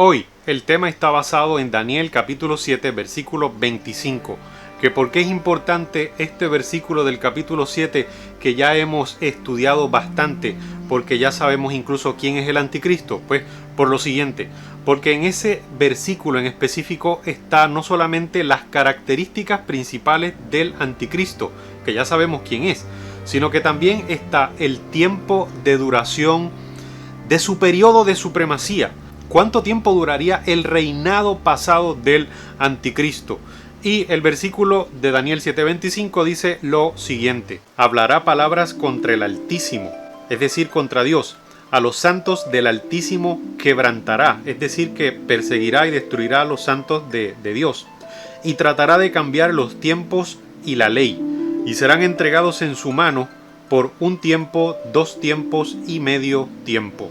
Hoy el tema está basado en Daniel capítulo 7 versículo 25. Que por qué es importante este versículo del capítulo 7 que ya hemos estudiado bastante, porque ya sabemos incluso quién es el anticristo. Pues por lo siguiente, porque en ese versículo en específico está no solamente las características principales del anticristo, que ya sabemos quién es, sino que también está el tiempo de duración de su periodo de supremacía. ¿Cuánto tiempo duraría el reinado pasado del anticristo? Y el versículo de Daniel 7:25 dice lo siguiente: hablará palabras contra el Altísimo, es decir, contra Dios. A los santos del Altísimo quebrantará, es decir, que perseguirá y destruirá a los santos de Dios. Y tratará de cambiar los tiempos y la ley, y serán entregados en su mano por un tiempo, 2 tiempos y medio tiempo.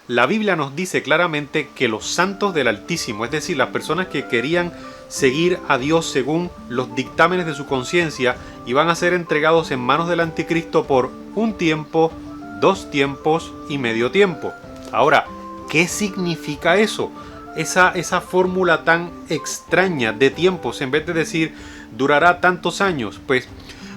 La Biblia nos dice claramente que los santos del Altísimo, es decir, las personas que querían seguir a Dios según los dictámenes de su conciencia, iban a ser entregados en manos del anticristo por un tiempo, 2 tiempos y medio tiempo. Ahora, ¿qué significa eso? Esa fórmula tan extraña de tiempos, en vez de decir durará tantos años. Pues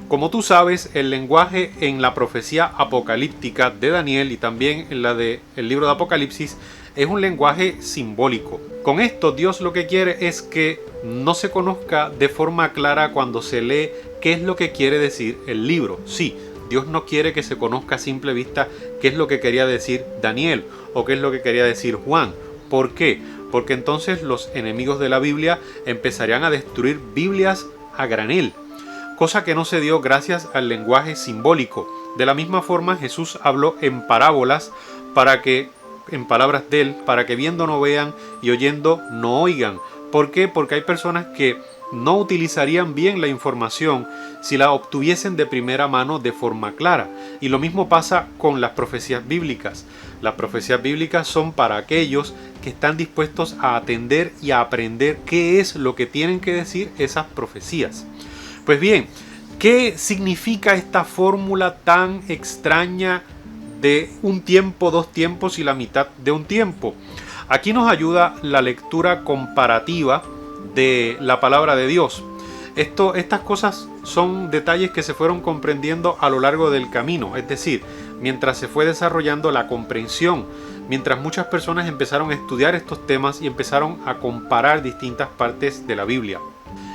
como tú sabes, el lenguaje en la profecía apocalíptica de Daniel y también en la del libro de Apocalipsis es un lenguaje simbólico. Con esto Dios lo que quiere es que no se conozca de forma clara cuando se lee qué es lo que quiere decir el libro. Sí, Dios no quiere que se conozca a simple vista qué es lo que quería decir Daniel o qué es lo que quería decir Juan. ¿Por qué? Porque entonces los enemigos de la Biblia empezarían a destruir Biblias a granel. Cosa que no se dio gracias al lenguaje simbólico. De la misma forma, Jesús habló en parábolas en palabras de él, para que viendo no vean y oyendo no oigan. ¿Por qué? Porque hay personas que no utilizarían bien la información si la obtuviesen de primera mano de forma clara. Y lo mismo pasa con las profecías bíblicas. Las profecías bíblicas son para aquellos que están dispuestos a atender y a aprender qué es lo que tienen que decir esas profecías. Pues bien, ¿qué significa esta fórmula tan extraña de un tiempo, 2 tiempos y la mitad de un tiempo? Aquí nos ayuda la lectura comparativa de la palabra de Dios. Estas cosas son detalles que se fueron comprendiendo a lo largo del camino, es decir, mientras se fue desarrollando la comprensión, mientras muchas personas empezaron a estudiar estos temas y empezaron a comparar distintas partes de la Biblia.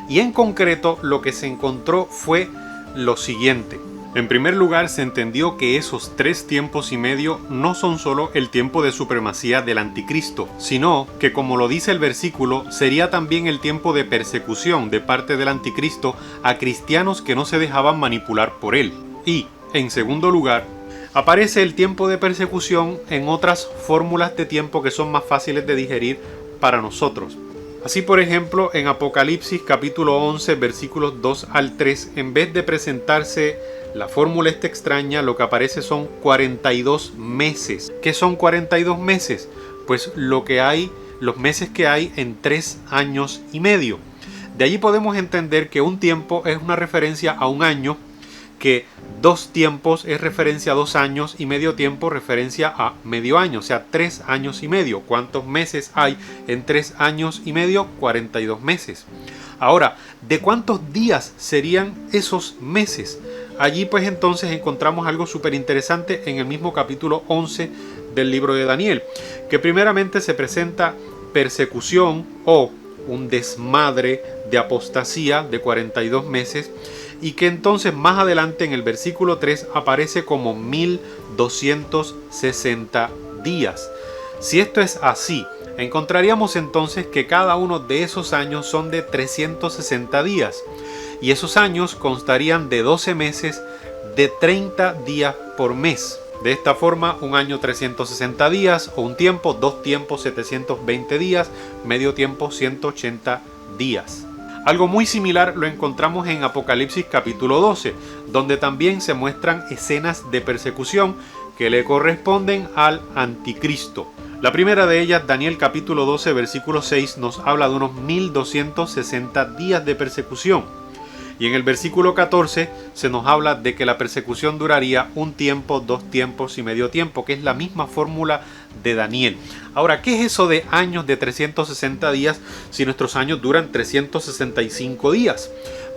Y en concreto lo que se encontró fue lo siguiente. En primer lugar, se entendió que esos 3 tiempos y medio no son solo el tiempo de supremacía del anticristo, sino que, como lo dice el versículo, sería también el tiempo de persecución de parte del anticristo a cristianos que no se dejaban manipular por él. Y, en segundo lugar, aparece el tiempo de persecución en otras fórmulas de tiempo que son más fáciles de digerir para nosotros. Así, por ejemplo, en Apocalipsis capítulo 11 versículos 2 al 3, en vez de presentarse la fórmula esta extraña, lo que aparece son 42 meses. ¿Qué son 42 meses? Pues los meses que hay en 3 años y medio. De allí podemos entender que un tiempo es una referencia a un año, que 2 tiempos es referencia a 2 años y medio tiempo referencia a medio año, o sea, 3 años y medio. ¿Cuántos meses hay en 3 años y medio? 42 meses. Ahora, ¿de cuántos días serían esos meses? Allí pues entonces encontramos algo súper interesante en el mismo capítulo 11 del libro de Daniel, que primeramente se presenta persecución o un desmadre de apostasía de 42 meses, y que entonces más adelante en el versículo 3 aparece como 1260 días. Si esto es así, encontraríamos entonces que cada uno de esos años son de 360 días, y esos años constarían de 12 meses de 30 días por mes. De esta forma, un año 360 días o un tiempo, 2 tiempos 720 días, medio tiempo 180 días. Algo muy similar lo encontramos en Apocalipsis capítulo 12, donde también se muestran escenas de persecución que le corresponden al anticristo. La primera de ellas, Daniel capítulo 12 versículo 6, nos habla de unos 1260 días de persecución. Y en el versículo 14 se nos habla de que la persecución duraría un tiempo, 2 tiempos y medio tiempo, que es la misma fórmula de Daniel. Ahora, ¿qué es eso de años de 360 días si nuestros años duran 365 días?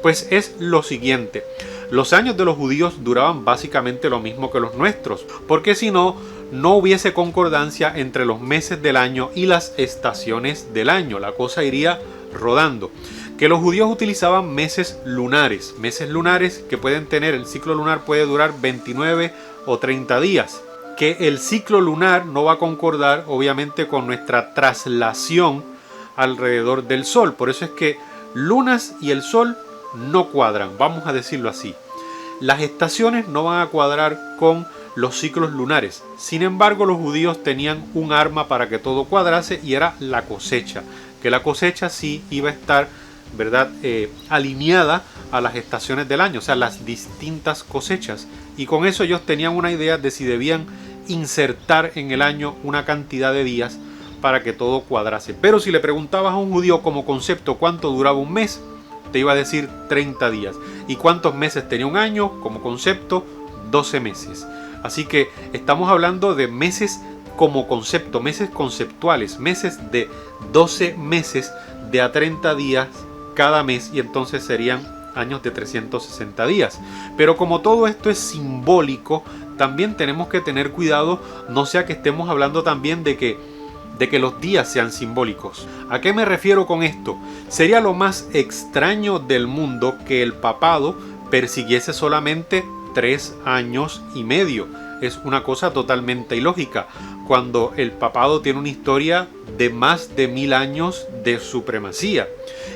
Pues es lo siguiente. Los años de los judíos duraban básicamente lo mismo que los nuestros, porque si no, no hubiese concordancia entre los meses del año y las estaciones del año. La cosa iría rodando. Que los judíos utilizaban meses lunares que pueden tener, el ciclo lunar puede durar 29 o 30 días. Que el ciclo lunar no va a concordar obviamente con nuestra traslación alrededor del sol. Por eso es que lunas y el sol no cuadran, vamos a decirlo así. Las estaciones no van a cuadrar con los ciclos lunares. Sin embargo, los judíos tenían un arma para que todo cuadrase y era la cosecha. Que la cosecha sí iba a estar, ¿verdad?, alineada a las estaciones del año, o sea, las distintas cosechas. Y con eso ellos tenían una idea de si debían insertar en el año una cantidad de días para que todo cuadrase. Pero si le preguntabas a un judío como concepto cuánto duraba un mes, te iba a decir 30 días. ¿Y cuántos meses tenía un año? Como concepto, 12 meses. Así que estamos hablando de meses como concepto, meses conceptuales, meses de 12 meses de a 30 días cada mes, y entonces serían años de 360 días. Pero como todo esto es simbólico, también tenemos que tener cuidado, no sea que estemos hablando también de que los días sean simbólicos. ¿A qué me refiero con esto? Sería lo más extraño del mundo que el papado persiguiese solamente 3 años y medio. Es una cosa totalmente ilógica, cuando el papado tiene una historia de más de 1000 años de supremacía.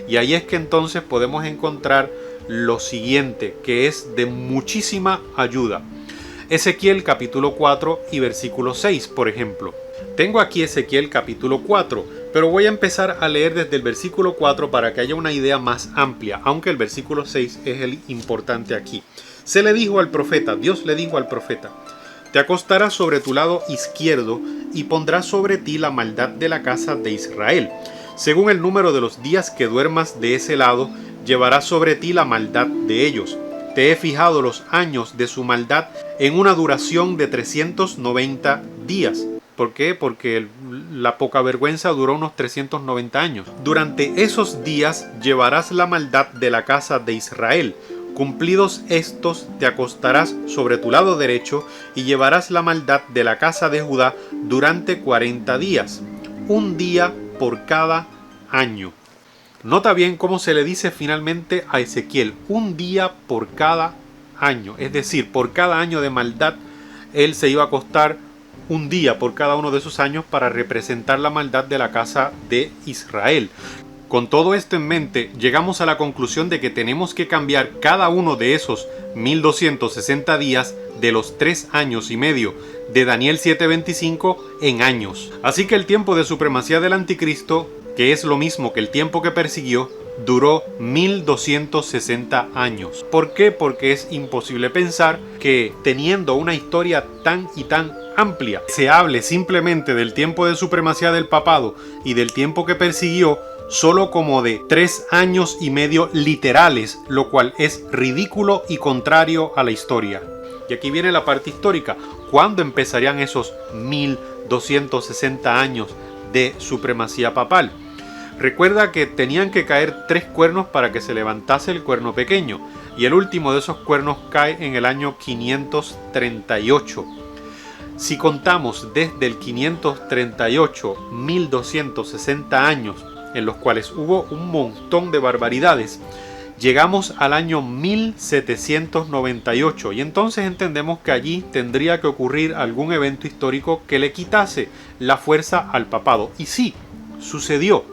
Y ahí es que entonces podemos encontrar lo siguiente, que es de muchísima ayuda. Ezequiel capítulo 4 y versículo 6, por ejemplo. Tengo aquí Ezequiel capítulo 4, pero voy a empezar a leer desde el versículo 4 para que haya una idea más amplia, aunque el versículo 6 es el importante aquí. Se le dijo al profeta, Dios le dijo al profeta: te acostarás sobre tu lado izquierdo y pondrás sobre ti la maldad de la casa de Israel. Según el número de los días que duermas de ese lado, llevarás sobre ti la maldad de ellos. Te he fijado los años de su maldad en una duración de 390 días. ¿Por qué? Porque la poca vergüenza duró unos 390 años. Durante esos días llevarás la maldad de la casa de Israel. Cumplidos estos, te acostarás sobre tu lado derecho y llevarás la maldad de la casa de Judá durante 40 días, un día por cada año. Nota bien cómo se le dice finalmente a Ezequiel, un día por cada año, es decir, por cada año de maldad, él se iba a acostar un día por cada uno de esos años para representar la maldad de la casa de Israel. Con todo esto en mente, llegamos a la conclusión de que tenemos que cambiar cada uno de esos 1260 días de los 3 años y medio de Daniel 7:25 en años. Así que el tiempo de supremacía del anticristo, que es lo mismo que el tiempo que persiguió, duró 1260 años. ¿Por qué? Porque es imposible pensar que teniendo una historia tan y tan amplia, se hable simplemente del tiempo de supremacía del papado y del tiempo que persiguió solo como de 3 años y medio literales, lo cual es ridículo y contrario a la historia. Y aquí viene la parte histórica. ¿Cuándo empezarían esos 1260 años de supremacía papal? Recuerda que tenían que caer 3 cuernos para que se levantase el cuerno pequeño, y el último de esos cuernos cae en el año 538. Si contamos desde el 538, 1260 años en los cuales hubo un montón de barbaridades, llegamos al año 1798 y entonces entendemos que allí tendría que ocurrir algún evento histórico que le quitase la fuerza al papado. Y sí, sucedió.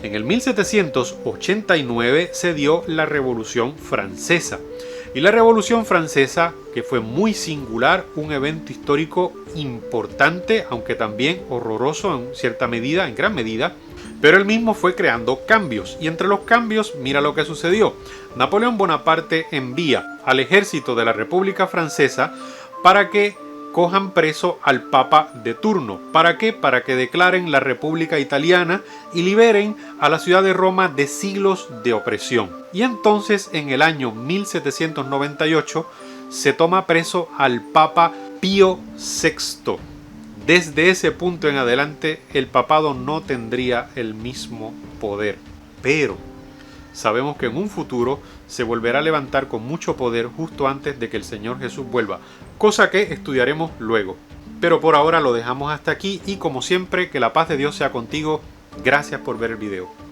En el 1789 se dio la Revolución Francesa. Y la Revolución Francesa, que fue muy singular, un evento histórico importante, aunque también horroroso en cierta medida, en gran medida, pero él mismo fue creando cambios. Y entre los cambios, mira lo que sucedió. Napoleón Bonaparte envía al ejército de la República Francesa para que cojan preso al Papa de turno. ¿Para qué? Para que declaren la República Italiana y liberen a la ciudad de Roma de siglos de opresión. Y entonces en el año 1798 se toma preso al Papa Pío VI. Desde ese punto en adelante el papado no tendría el mismo poder. Pero sabemos que en un futuro se volverá a levantar con mucho poder justo antes de que el Señor Jesús vuelva, cosa que estudiaremos luego. Pero por ahora lo dejamos hasta aquí y como siempre, que la paz de Dios sea contigo. Gracias por ver el video.